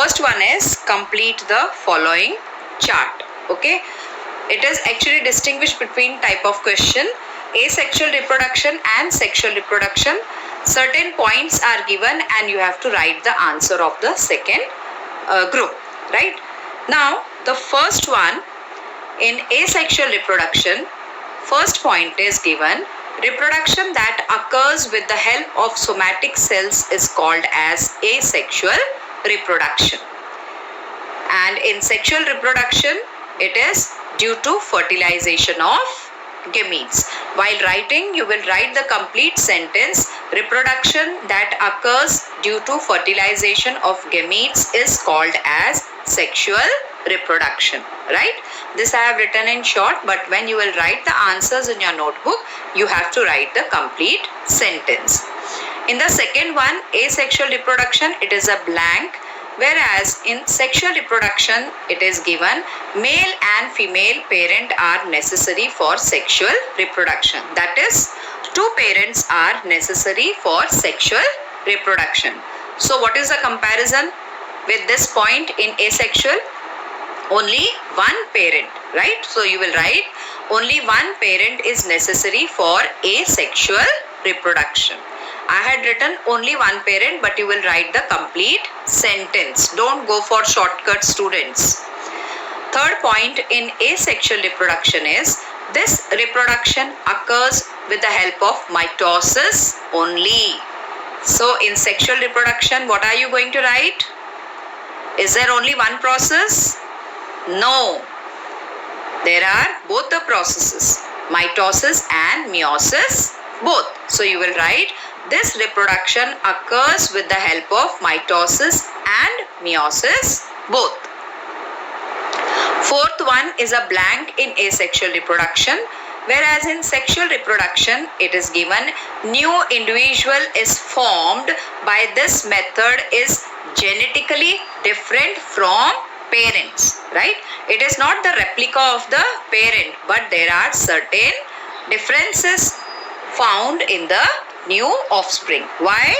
first one is complete the following chart. Okay, it is actually distinguished between type of question: asexual reproduction and sexual reproduction. Certain points are given and you have to write the answer of the second group, right? Now the first one, in asexual reproduction, first point is given: reproduction that occurs with the help of somatic cells is called as asexual reproduction. And in sexual reproduction, it is due to fertilization of gametes. While writing, you will write the complete sentence: reproduction that occurs due to fertilization of gametes is called as sexual reproduction, right? This I have written in short, but when you will write the answers in your notebook, you have to write the complete sentence. In the second one, asexual reproduction, it is a blank, whereas in sexual reproduction, it is given male and female parent are necessary for sexual reproduction. That is, two parents are necessary for sexual reproduction. So what is the comparison with this point in asexual? Only one parent, right? So you will write only one parent is necessary for asexual reproduction. I had written only one parent, but you will write the complete sentence. Don't go for shortcut, students. Third point in asexual reproduction is this reproduction occurs with the help of mitosis only. So in sexual reproduction, what are you going to write? Is there only one process? No. There are both the processes, mitosis and meiosis, both. So you will write this reproduction occurs with the help of mitosis and meiosis both. Fourth one is a blank in asexual reproduction, whereas in sexual reproduction it is given new individual is formed by this method is genetically different from parents, right? It is not the replica of the parent, but there are certain differences found in the new offspring. Why?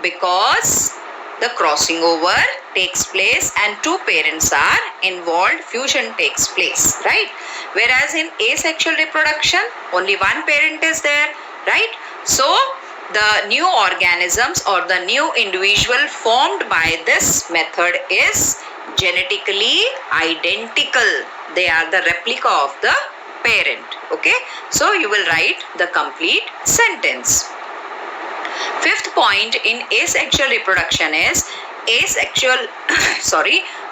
Because the crossing over takes place and two parents are involved, fusion takes place, right? Whereas in asexual reproduction, only one parent is there, right? So the new organisms or the new individual formed by this method is genetically identical. They are the replica of the parent. Okay, so you will write the complete sentence. Fifth point in asexual reproduction is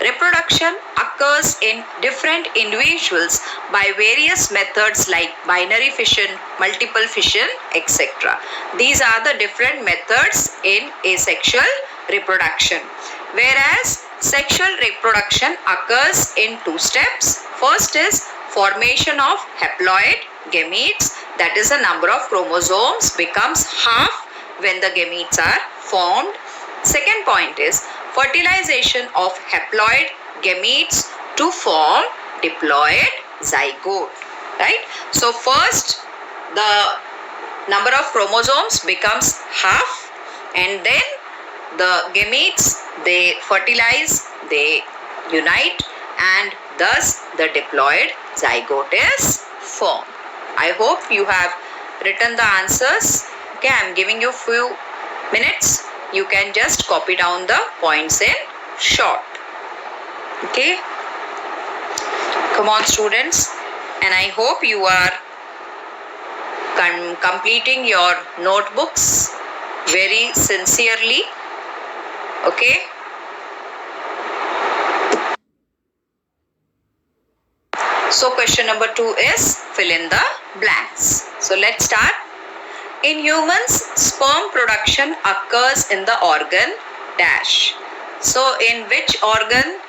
reproduction occurs in different individuals by various methods like binary fission, multiple fission, etc. These are the different methods in asexual reproduction. Whereas sexual reproduction occurs in two steps. First is formation of haploid gametes, that is the number of chromosomes becomes half when the gametes are formed. Second point is fertilization of haploid gametes to form diploid zygote, right? So first the number of chromosomes becomes half, and then the gametes, they fertilize, they unite, and thus the diploid zygote is formed. I hope you have written the answers. Okay, I am giving you few minutes. You can just copy down the points in short. Okay, come on students, and I hope you are completing your notebooks very sincerely. Okay, so question number 2 is fill in the blanks. So let's start. In humans, sperm production occurs in the organ dash. So in which organ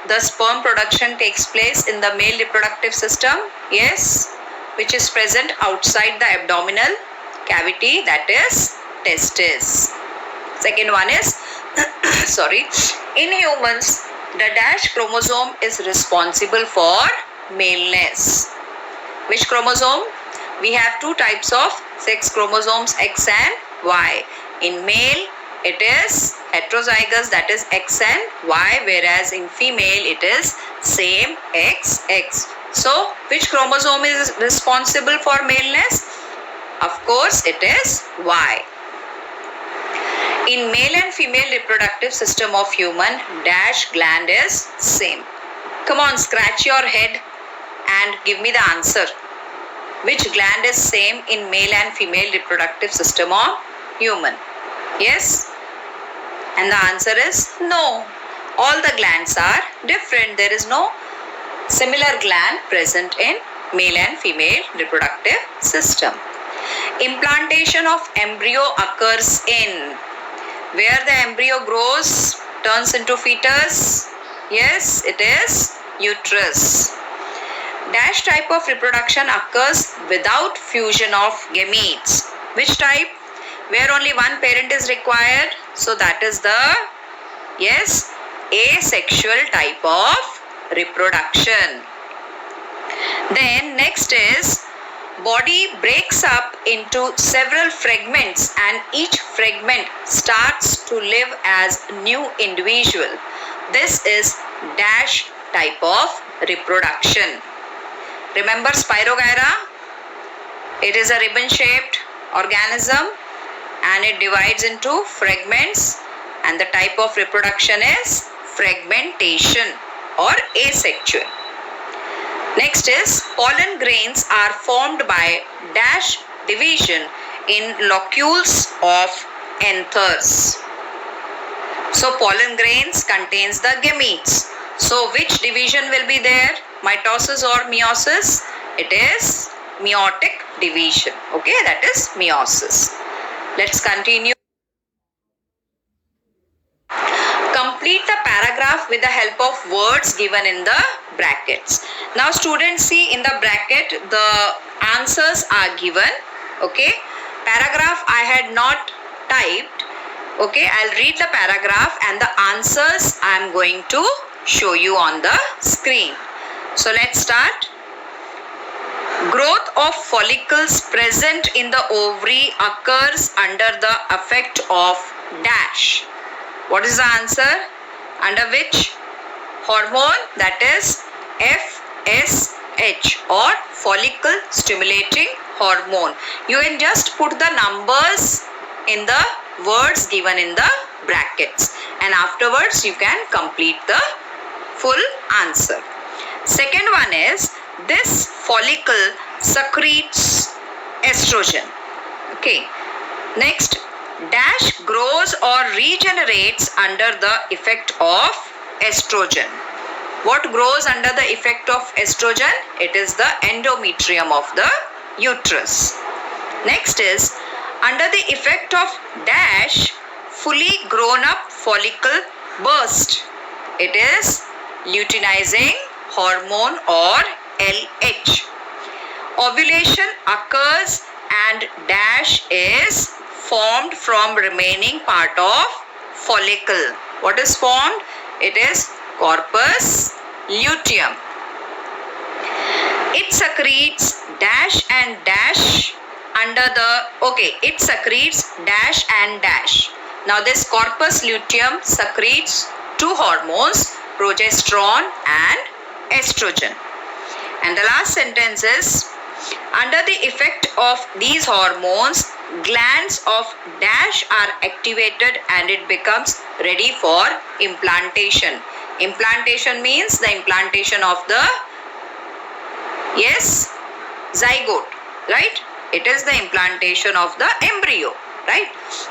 the sperm production takes place? In the male reproductive system? Yes, which is present outside the abdominal cavity, that is testis. Second one is in humans, the dash chromosome is responsible for maleness. Which chromosome? We have two types of sex chromosomes, X and Y. In male, it is heterozygous, that is X and Y, whereas in female it is same XX. So which chromosome is responsible for maleness? Of course it is Y. In male and female reproductive system of human, dash gland is same. Come on, scratch your head and give me the answer. Which gland is same in male and female reproductive system of human? Yes? And the answer is no. All the glands are different. There is no similar gland present in male and female reproductive system. Implantation of embryo occurs in where the embryo grows, turns into fetus. Yes, it is uterus. Dash type of reproduction occurs without fusion of gametes. Which type? Where only one parent is required. So that is the, yes, asexual type of reproduction. Then next is body breaks up into several fragments and each fragment starts to live as new individual. This is dash type of reproduction. Remember Spirogyra? It is a ribbon shaped organism and it divides into fragments, and the type of reproduction is fragmentation or asexual. Next is pollen grains are formed by dash division in locules of anthers. So pollen grains contains the gametes. So which division will be there? Mitosis or meiosis? It is meiotic division. Okay, that is meiosis. Let's continue. Complete the paragraph with the help of words given in the brackets. Now students, see in the bracket the answers are given. Okay, paragraph I had not typed. Okay, I'll read the paragraph and the answers I am going to show you on the screen. So let's start. Growth of follicles present in the ovary occurs under the effect of dash. What is the answer? Under which hormone? That is FSH or follicle stimulating hormone. You can just put the numbers in the words given in the brackets and afterwards you can complete the full answer. Second one is this follicle secretes estrogen. Okay. Next, dash grows or regenerates under the effect of estrogen. What grows under the effect of estrogen? It is the endometrium of the uterus. Next is under the effect of dash, fully grown up follicle burst. It is luteinizing hormone or LH. Ovulation occurs and dash is formed from remaining part of follicle. What is formed? It is corpus luteum. It secretes dash and dash under the, okay, it secretes dash and dash. Now this corpus luteum secretes two hormones, progesterone and estrogen. And the last sentence is, under the effect of these hormones, glands of dash are activated and it becomes ready for implantation. Implantation means the implantation of the, yes, zygote, right? It is the implantation of the embryo, right?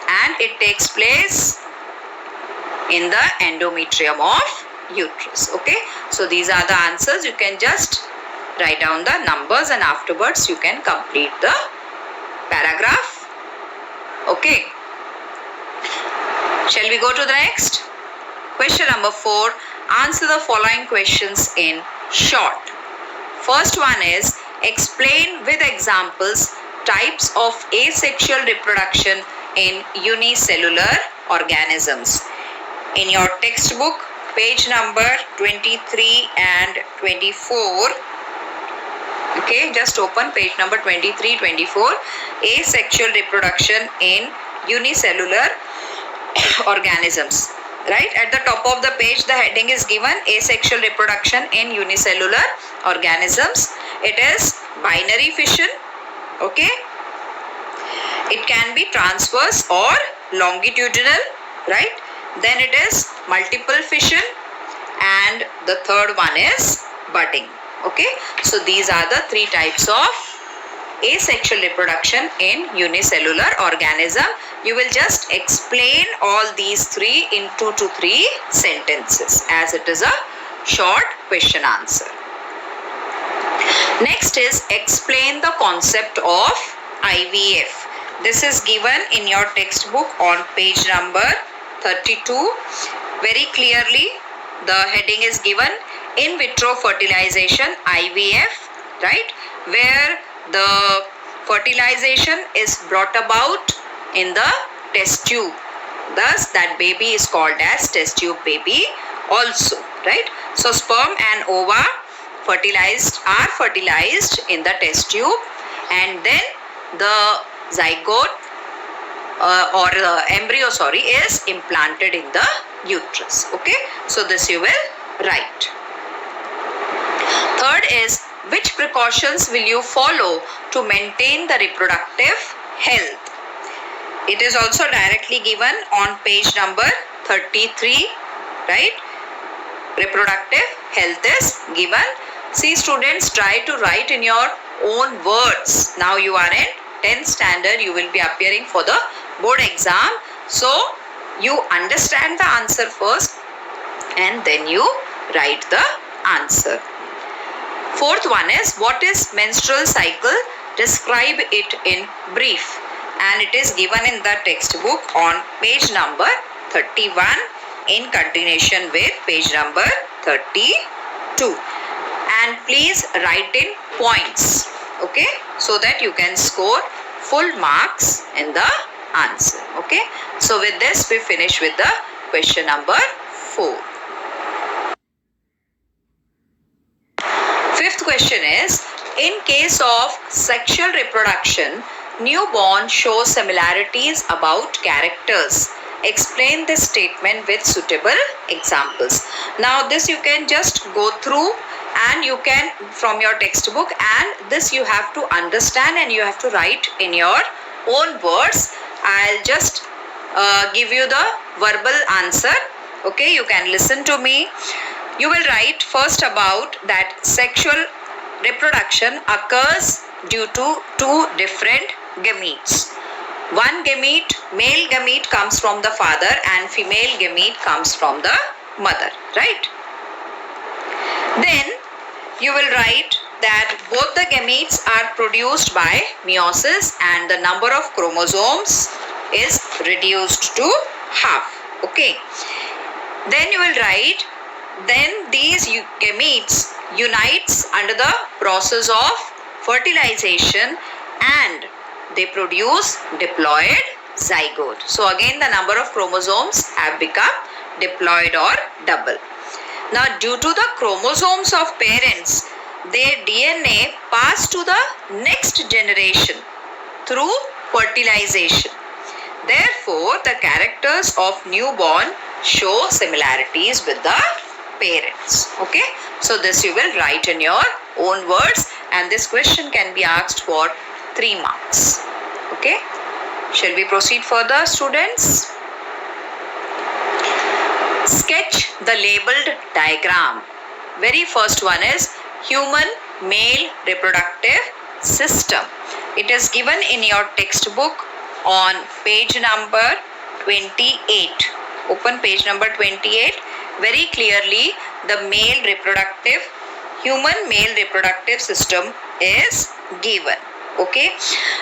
And it takes place in the endometrium of uterus. Okay, so these are the answers. You can just write down the numbers and afterwards you can complete the paragraph. Okay, shall we go to the next? Question number 4. Answer the following questions in short. First one is, explain with examples types of asexual reproduction in unicellular organisms. In your textbook, page number 23 and 24. Okay, just open page number 23, 24. Asexual reproduction in unicellular organisms. Right at the top of the page, the heading is given asexual reproduction in unicellular organisms. It is binary fission. Okay, it can be transverse or longitudinal, right? Then it is multiple fission, and the third one is budding. Okay, so these are the three types of asexual reproduction in unicellular organism. You will just explain all these three in 2 to 3 sentences, as it is a short question answer. Next is explain the concept of IVF. This is given in your textbook on page number 32. Very clearly the heading is given in vitro fertilization, IVF, right, where the fertilization is brought about in the test tube. Thus that baby is called as test tube baby also, right? So sperm and ova are fertilized in the test tube, and then the zygote or the embryo is implanted in the uterus. Okay, so this you will write. Third is, which precautions will you follow to maintain the reproductive health? It is also directly given on page number 33, right? Reproductive health is given. See students, try to write in your own words. Now you are in 10th standard, you will be appearing for the board exam. So you understand the answer first and then you write the answer. Fourth one is, what is menstrual cycle? Describe it in brief. And it is given in the textbook on page number 31 in continuation with page number 32. And please write in points, okay, so that you can score full marks in the answer. Okay, so with this we finish with the question number 4. Fifth question is, in case of sexual reproduction, newborn show similarities about characters. Explain this statement with suitable examples. Now this you can just go through and you can from your textbook, and this you have to understand and you have to write in your own words. I'll just give you the verbal answer. Okay, you can listen to me. You will write first about that sexual reproduction occurs due to 2 different gametes. One gamete, male gamete, comes from the father and female gamete comes from the mother, right? Then you will write that both the gametes are produced by meiosis and the number of chromosomes is reduced to half. Okay. Then you will write, then these gametes unites under the process of fertilization and they produce diploid zygote. So again the number of chromosomes have become diploid or double. Now due to the chromosomes of parents, their DNA pass to the next generation through fertilization. Therefore, the characters of newborn show similarities with the parents. Okay, so this you will write in your own words, and this question can be asked for 3 marks. Okay, shall we proceed further, students? Sketch the labeled diagram. Very first one is human male reproductive system. It is given in your textbook on page number 28. Open page number 28. Very clearly the human male reproductive system is given. Okay,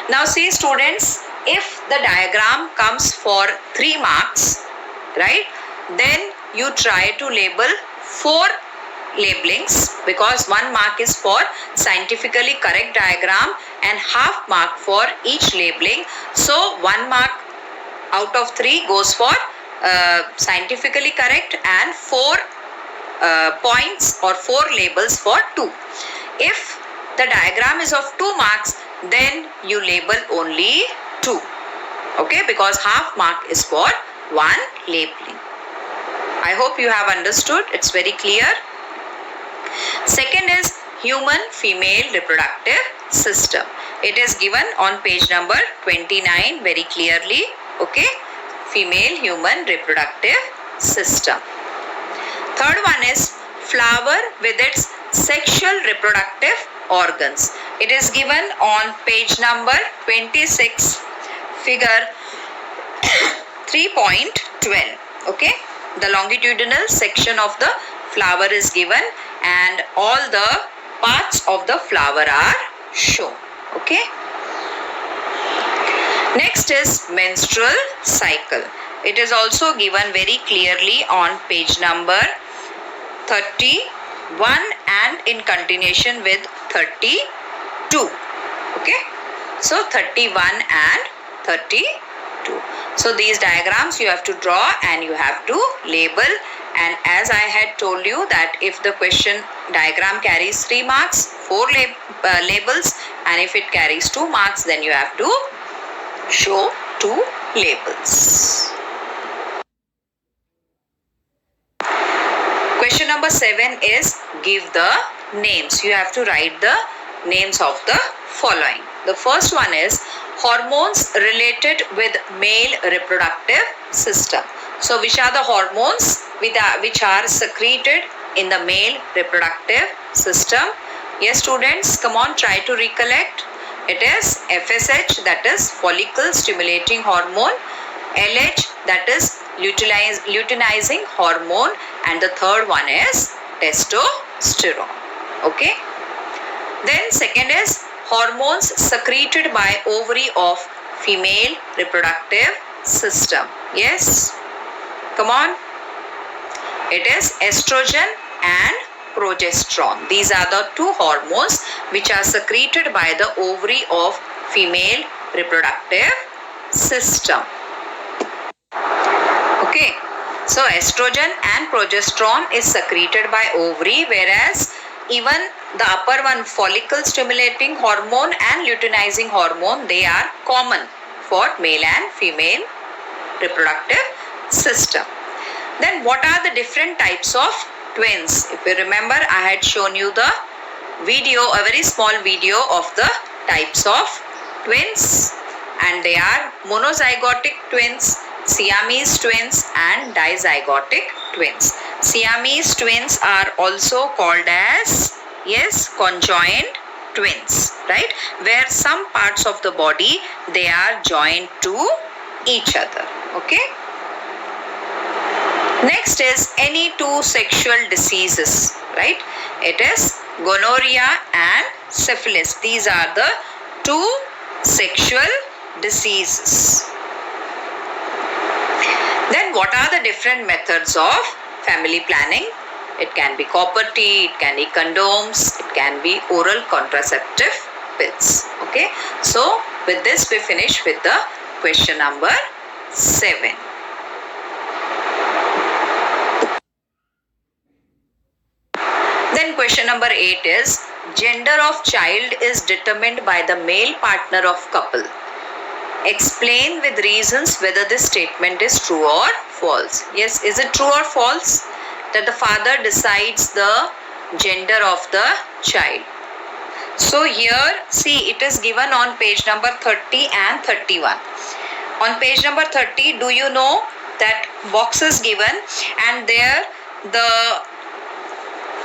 now see students, if the diagram comes for 3 marks, right, then you try to label 4 labelings, because 1 mark is for scientifically correct diagram and half mark for each labeling. So 1 mark out of 3 goes for scientifically correct and 4 points or 4 labels for 2. If the diagram is of 2 marks, then you label only 2. Okay, because half mark is for one labeling. I hope you have understood. It's very clear. Second is human female reproductive system. It is given on page number 29 very clearly. Okay, female human reproductive system. Third one is flower with its sexual reproductive organs. It is given on page number 26, figure 3.12. Okay, the longitudinal section of the flower is given and all the parts of the flower are shown. Okay. Next is menstrual cycle. It is also given very clearly on page number 31 and in continuation with 32. Okay. So 31 and 32. So these diagrams you have to draw and you have to label. And as I had told you that if the question diagram carries 3 marks, 4 labels, and if it carries 2 marks, then you have to show 2 labels. Question number 7 is give the names. You have to write the names of the following. The first one is hormones related with male reproductive system. So which are the hormones which are secreted in the male reproductive system? Yes students, come on, try to recollect. It is FSH, that is follicle stimulating hormone, LH, that is luteinizing hormone, and the third one is testosterone. Okay. Then second is hormones secreted by ovary of female reproductive system. Yes. Come on. It is estrogen and progesterone. These are the 2 hormones which are secreted by the ovary of female reproductive system. Okay. So estrogen and progesterone is secreted by ovary, whereas even the upper one, follicle stimulating hormone and luteinizing hormone, they are common for male and female reproductive system. Then what are the different types of twins? If you remember, I had shown you the video, a very small video of the types of twins, and they are monozygotic twins, Siamese twins and dizygotic twins. Siamese twins are also called as, yes, conjoined twins, right? Where some parts of the body, they are joined to each other. Okay. Next is any 2 sexual diseases, right? It is gonorrhea and syphilis. These are the 2 sexual diseases. Then what are the different methods of family planning? It can be copper T, it can be condoms, it can be oral contraceptive pills. Okay. So with this we finish with the question number 7. Then question number 8 is gender of child is determined by the male partner of couple. Explain with reasons whether this statement is true or false. Yes, is it true or false that the father decides the gender of the child? So here, see, it is given on page number 30 and 31. On page number 30, do you know that box is given and there the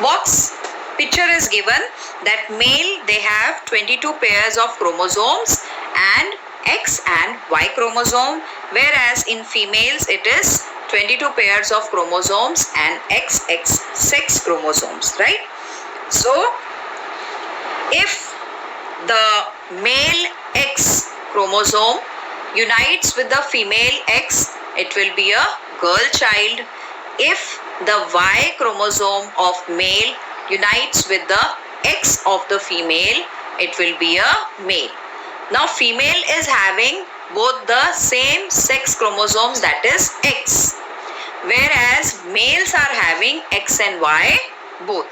box picture is given that male, they have 22 pairs of chromosomes and X and Y chromosome, whereas in females it is 22 pairs of chromosomes and XX sex chromosomes, right? So if the male X chromosome unites with the female X, it will be a girl child. If the Y chromosome of male unites with the X of the female, it will be a male. Now female is having both the same sex chromosomes, that is X, whereas males are having X and Y both.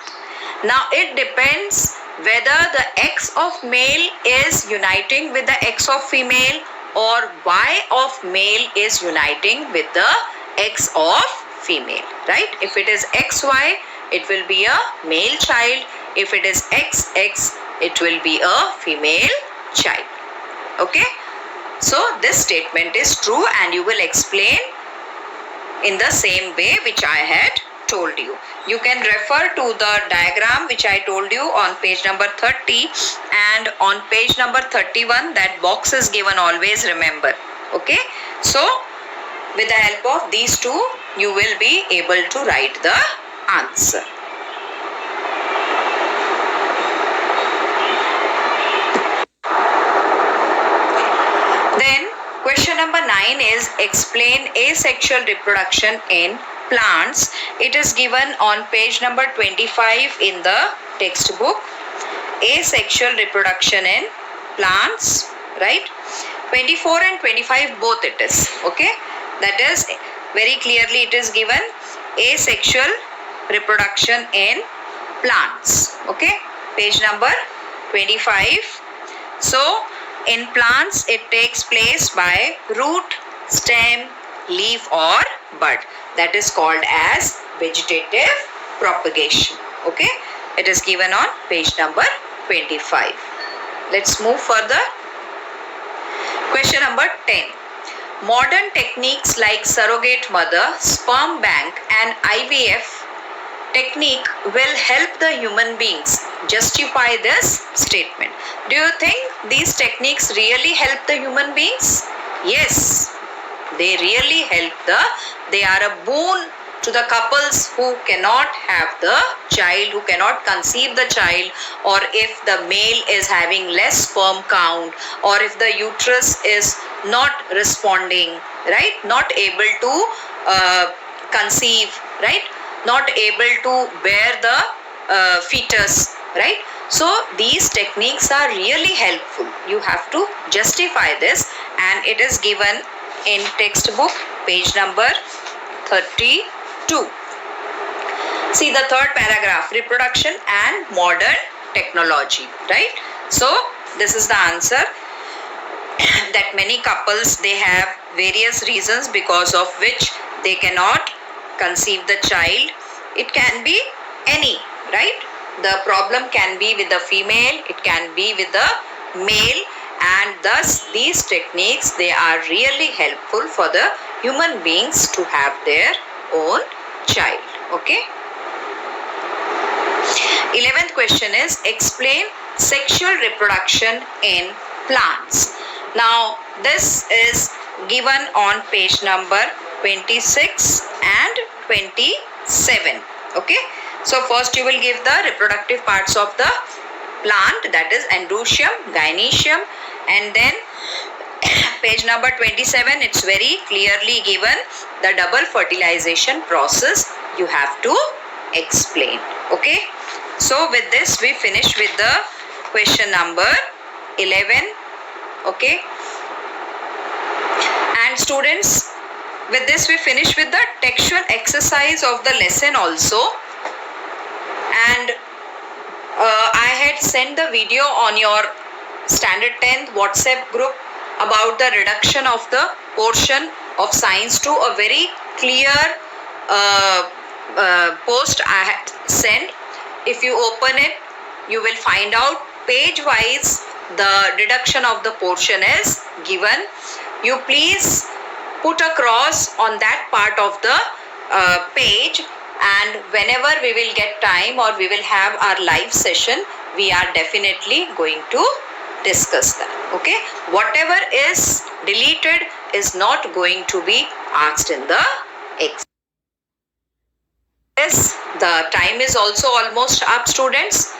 Now it depends whether the X of male is uniting with the X of female or Y of male is uniting with the X of female, right? If it is XY, it will be a male child. If it is XX, it will be a female child. Okay? So this statement is true and you will explain in the same way which I had told you. You can refer to the diagram which I told you on page number 30, and on page number 31 that box is given, always remember. Okay? So with the help of these two, you will be able to write the answer. Then question number 9 is explain asexual reproduction in plants. It is given on page number 25 in the textbook. Asexual reproduction in plants, right? 24 and 25 both it is. Okay? That is very clearly it is given asexual reproduction in plants. Okay? Page number 25. So in plants, it takes place by root, stem, leaf or bud. That is called as vegetative propagation. Okay? It is given on page number 25. Let's move further. Question number 10. Modern techniques like surrogate mother, sperm bank and IVF technique will help the human beings. Justify this statement. Do you think these techniques really help the human beings? Yes, they really help they are a boon to the couples who cannot have the child, who cannot conceive the child, or if the male is having less sperm count, or if the uterus is not responding, right? Not able to conceive, right? Not able to bear the fetus, right? So these techniques are really helpful. You have to justify this, and it is given in textbook page number 32. See the third paragraph, reproduction and modern technology, right? So this is the answer that many couples, they have various reasons because of which they cannot conceive the child. It can be any, right? The problem can be with the female, it can be with the male, and thus these techniques, they are really helpful for the human beings to have their own child. Okay? 11th question is explain sexual reproduction in plants. Now this is given on page number 26 and 27. Okay? So first you will give the reproductive parts of the plant, that is androecium, gynoecium, and then page number 27, it's very clearly given the double fertilization process you have to explain. Okay? So with this we finish with the question number 11. Okay? And students, with this we finish with the textual exercise of the lesson also. And I had sent the video on your standard 10th WhatsApp group about the reduction of the portion of science to a very clear post I had sent. If you open it, you will find out page wise the reduction of the portion is given. You please put a cross on that part of the page, and whenever we will get time or we will have our live session, we are definitely going to discuss that. Okay? Whatever is deleted is not going to be asked in the exam. Yes, the time is also almost up, students.